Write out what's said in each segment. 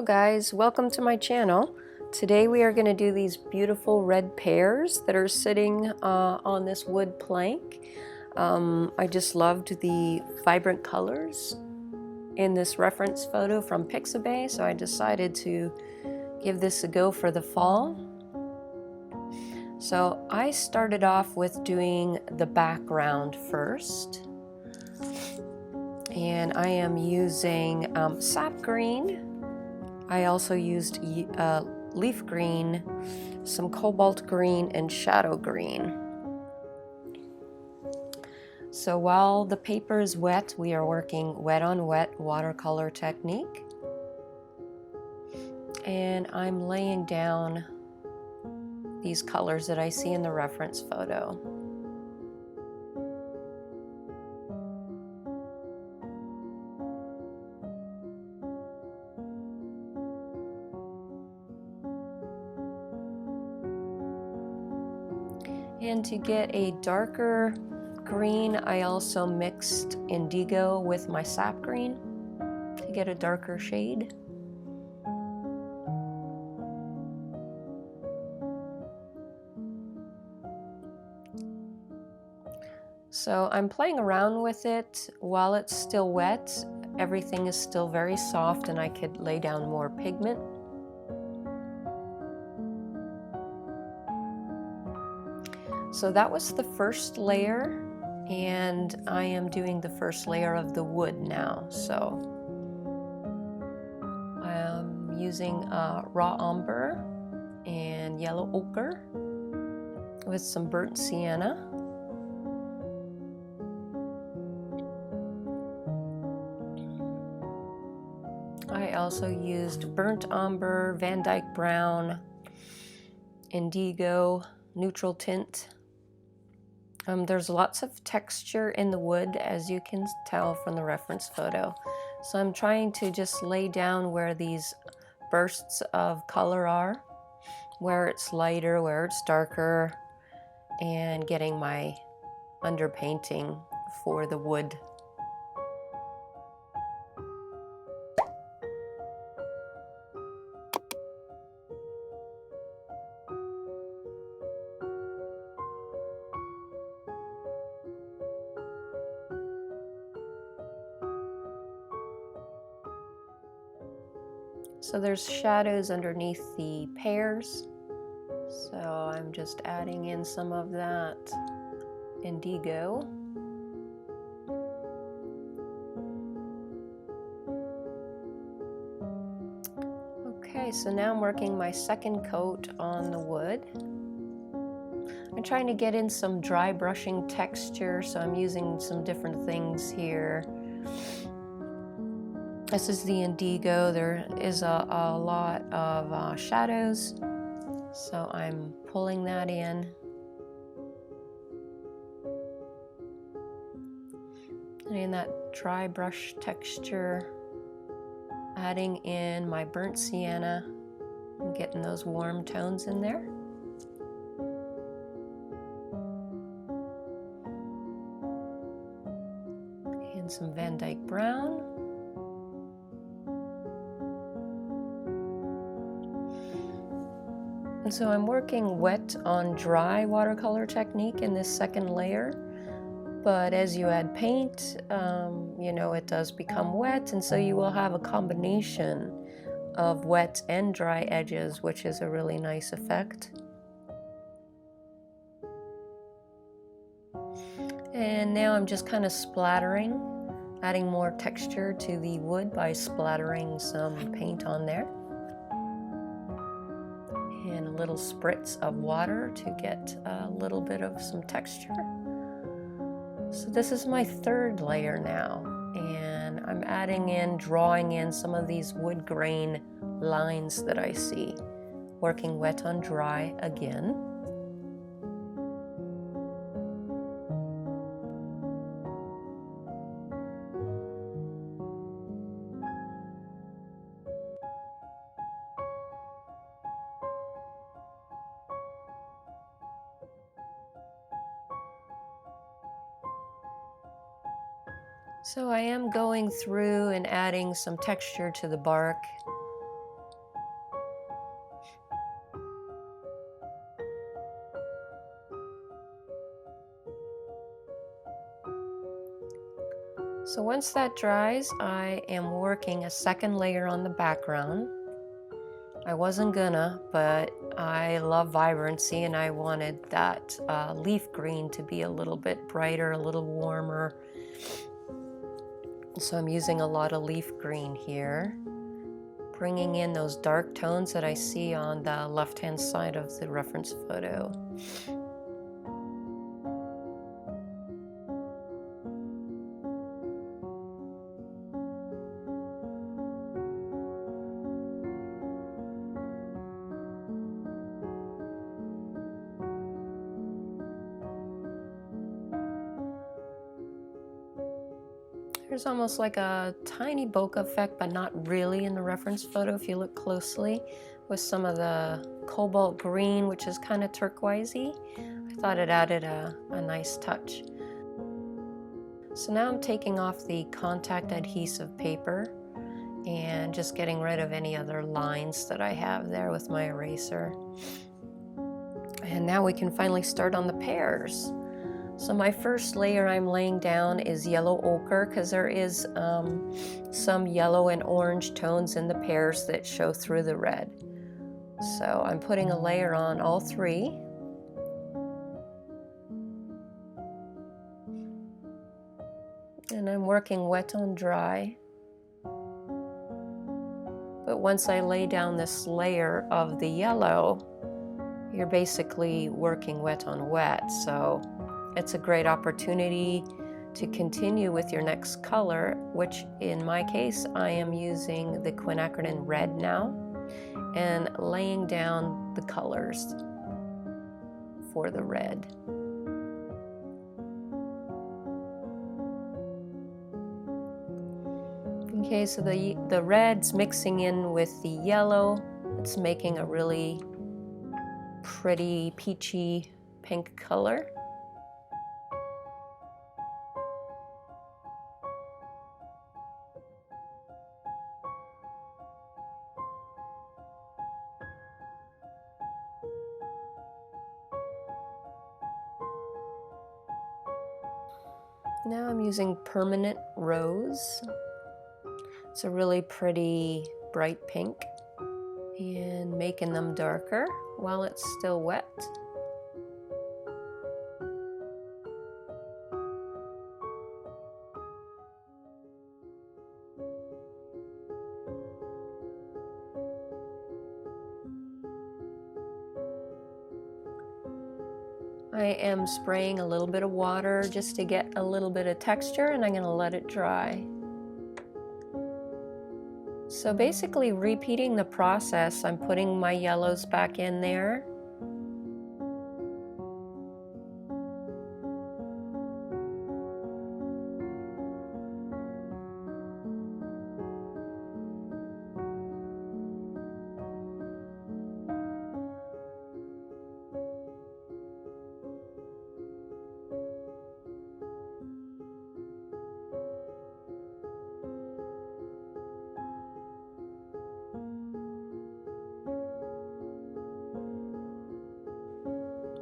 guys, welcome to my channel. Today we are going to do these beautiful red pears that are sitting on this wood plank. I just loved the vibrant colors in this reference photo from Pixabay, so I decided to give this a go for the fall. So I started off with doing the background first, and I am using sap green. I also used leaf green, some cobalt green, and shadow green. So while the paper is wet, we are working wet on wet watercolor technique. And I'm laying down these colors that I see in the reference photo. And to get a darker green, I also mixed indigo with my sap green to get a darker shade. So I'm playing around with it while it's still wet. Everything is still very soft and I could lay down more pigment. So that was the first layer, and I am doing the first layer of the wood now. So I'm using raw umber and yellow ochre with some burnt sienna. I also used burnt umber, Van Dyke brown, indigo, neutral tint. There's lots of texture in the wood, as you can tell from the reference photo. So I'm trying to just lay down where these bursts of color are, where it's lighter, where it's darker, and getting my underpainting for the wood. So there's shadows underneath the pears, so I'm just adding in some of that indigo. Okay, so now I'm working my second coat on the wood. I'm trying to get in some dry brushing texture, so I'm using some different things here. This is the indigo. There is a lot of shadows, so I'm pulling that in. And in that dry brush texture, adding in my burnt sienna and getting those warm tones in there. And some Van Dyke brown. And so I'm working wet on dry watercolor technique in this second layer, but as you add paint, you know, it does become wet, and so you will have a combination of wet and dry edges, which is a really nice effect. And now I'm just kind of splattering, adding more texture to the wood by splattering some paint on there. And a little spritz of water to get a little bit of some texture. So this is my third layer now, and I'm adding in, drawing in some of these wood grain lines that I see, working wet on dry again. So I am going through and adding some texture to the bark So once that dries, I am working a second layer on the background. I wasn't gonna, but I love vibrancy and I wanted that leaf green to be a little bit brighter, a little warmer. So I'm using a lot of leaf green here, bringing in those dark tones that I see on the left-hand side of the reference photo. There's almost like a tiny bokeh effect, but not really in the reference photo if you look closely, with some of the cobalt green, which is kind of turquoisey. I thought it added a nice touch. So now I'm taking off the contact adhesive paper and just getting rid of any other lines that I have there with my eraser. And now we can finally start on the pears. So my first layer I'm laying down is yellow ochre, because there is some yellow and orange tones in the pears that show through the red. So I'm putting a layer on all three. And I'm working wet on dry. But once I lay down this layer of the yellow, you're basically working wet on wet. So it's a great opportunity to continue with your next color, which in my case, I am using the quinacridone red now and laying down the colors for the red. Okay, so the red's mixing in with the yellow. It's making a really pretty peachy pink color. Now I'm using permanent rose. It's a really pretty bright pink, and making them darker while it's still wet. I am spraying a little bit of water just to get a little bit of texture, and I'm going to let it dry. So basically repeating the process, I'm putting my yellows back in there.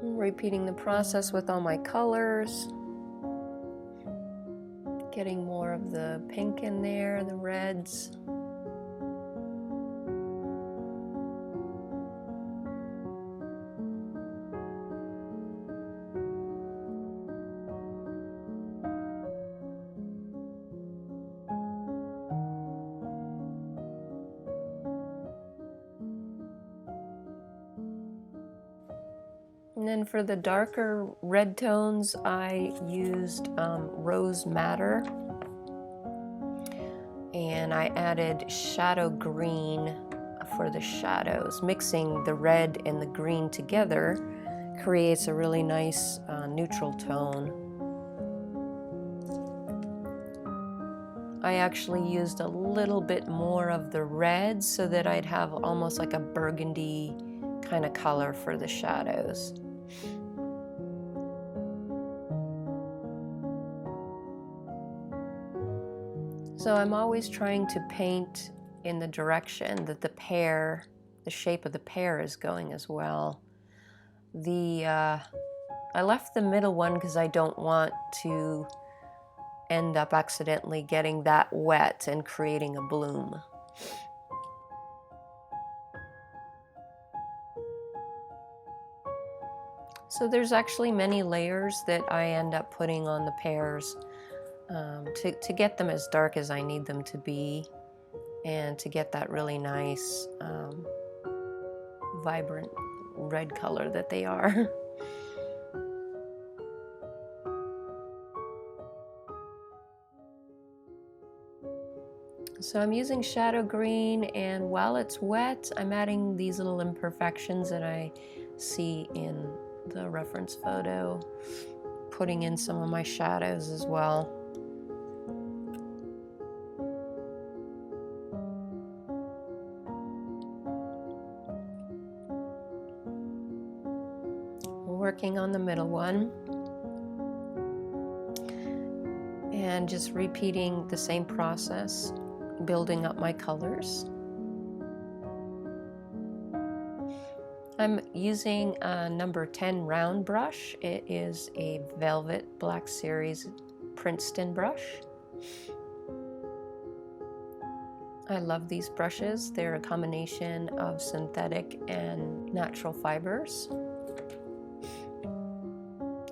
Repeating the process with all my colors, getting more of the pink in there, the reds. And then for the darker red tones, I used Rose Madder, and I added shadow green for the shadows. Mixing the red and the green together creates a really nice neutral tone. I actually used a little bit more of the red so that I'd have almost like a burgundy kind of color for the shadows. So I'm always trying to paint in the direction that the shape of the pear is going as well. I left the middle one because I don't want to end up accidentally getting that wet and creating a bloom. So there's actually many layers that I end up putting on the pears to get them as dark as I need them to be, and to get that really nice vibrant red color that they are. So I'm using shadow green, and while it's wet, I'm adding these little imperfections that I see in the reference photo, putting in some of my shadows as well. Working on the middle one, and just repeating the same process, building up my colors. I'm using a number 10 round brush. It is a Velvet Black Series Princeton brush. I love these brushes. They're a combination of synthetic and natural fibers.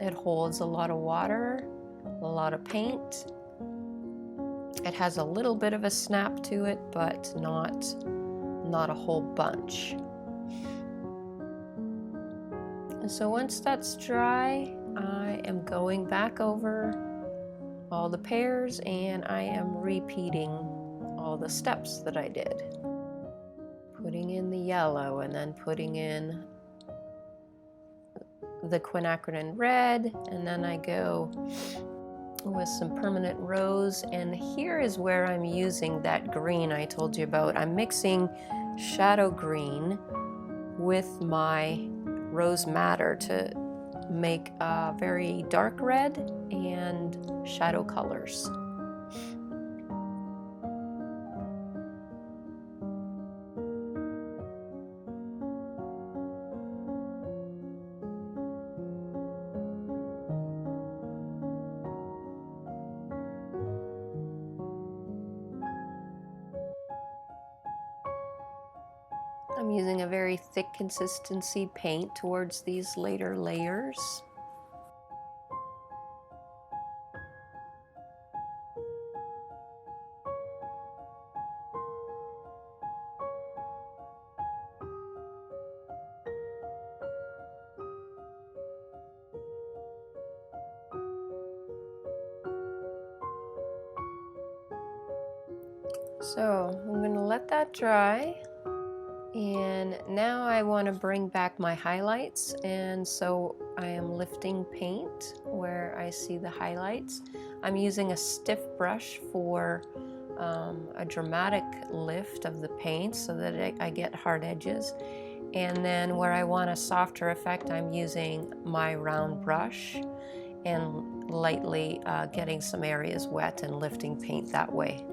It holds a lot of water, a lot of paint. It has a little bit of a snap to it, but not a whole bunch. And so once that's dry, I am going back over all the pears, and I am repeating all the steps that I did. Putting in the yellow, and then putting in the quinacridone red, and then I go with some permanent rose, and here is where I'm using that green I told you about. I'm mixing shadow green with my rose madder to make a very dark red and shadow colors. I'm using a very thick consistency paint towards these later layers. So I'm going to let that dry. And now I want to bring back my highlights, and so I am lifting paint where I see the highlights. I'm using a stiff brush for a dramatic lift of the paint so that I get hard edges. And then where I want a softer effect, I'm using my round brush and lightly getting some areas wet and lifting paint that way.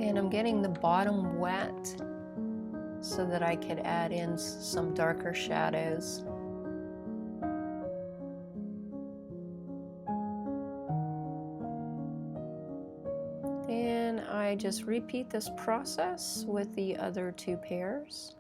And I'm getting the bottom wet so that I could add in some darker shadows. And I just repeat this process with the other two pears.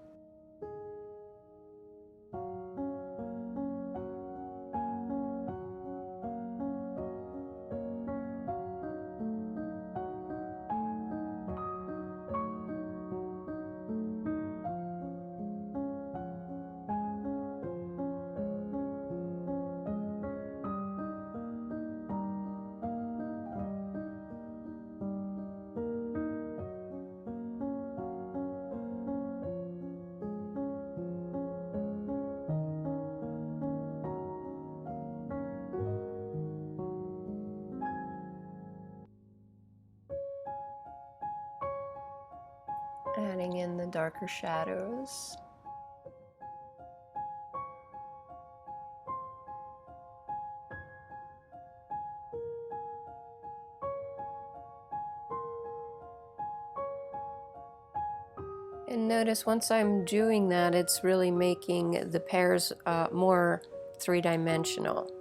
Adding in the darker shadows. And notice once I'm doing that, it's really making the pears more three-dimensional.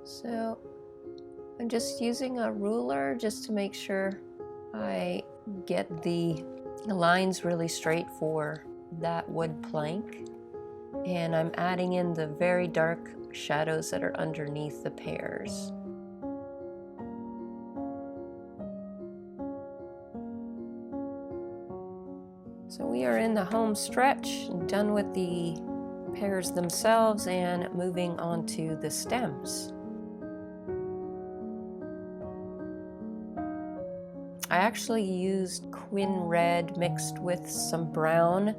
So I'm just using a ruler just to make sure I get the lines really straight for that wood plank. And I'm adding in the very dark shadows that are underneath the pears. So we are in the home stretch, done with the pears themselves and moving on to the stems. I actually used Quin Red mixed with some brown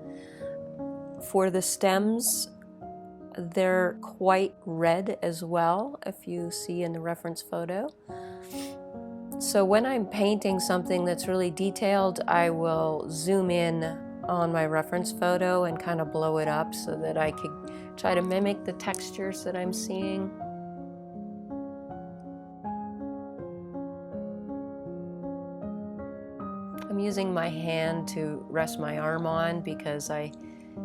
for the stems. They're quite red as well, if you see in the reference photo. So when I'm painting something that's really detailed, I will zoom in on my reference photo and kind of blow it up so that I could try to mimic the textures that I'm seeing. I'm using my hand to rest my arm on because I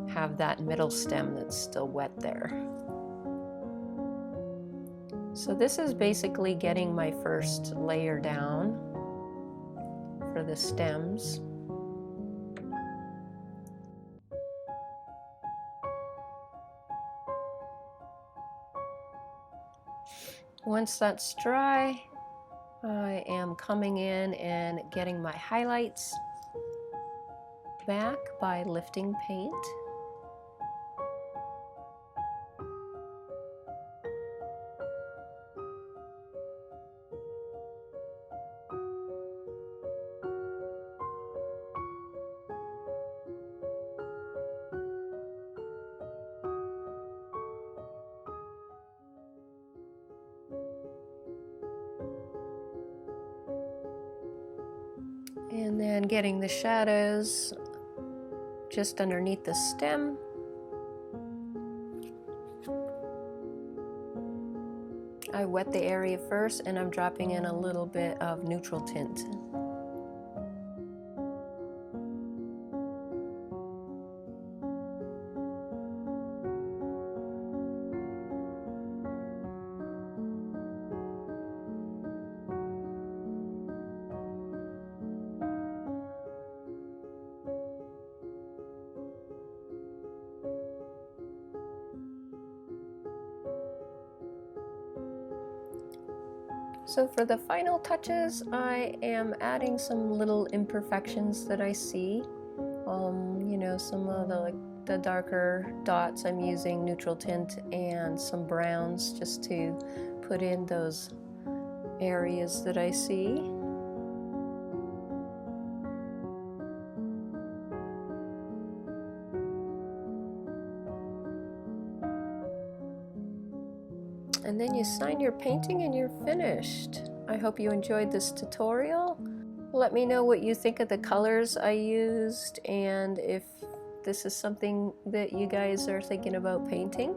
have that middle stem that's still wet there. So this is basically getting my first layer down for the stems. Once that's dry, I am coming in and getting my highlights back by lifting paint. And then getting the shadows just underneath the stem. I wet the area first and I'm dropping in a little bit of neutral tint. So for the final touches, I am adding some little imperfections that I see. You know, some of the darker dots, I'm using neutral tint and some browns just to put in those areas that I see. And then you sign your painting and you're finished. I hope you enjoyed this tutorial. Let me know what you think of the colors I used and if this is something that you guys are thinking about painting.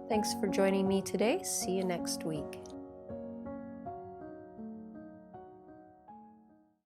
Thanks for joining me today. See you next week.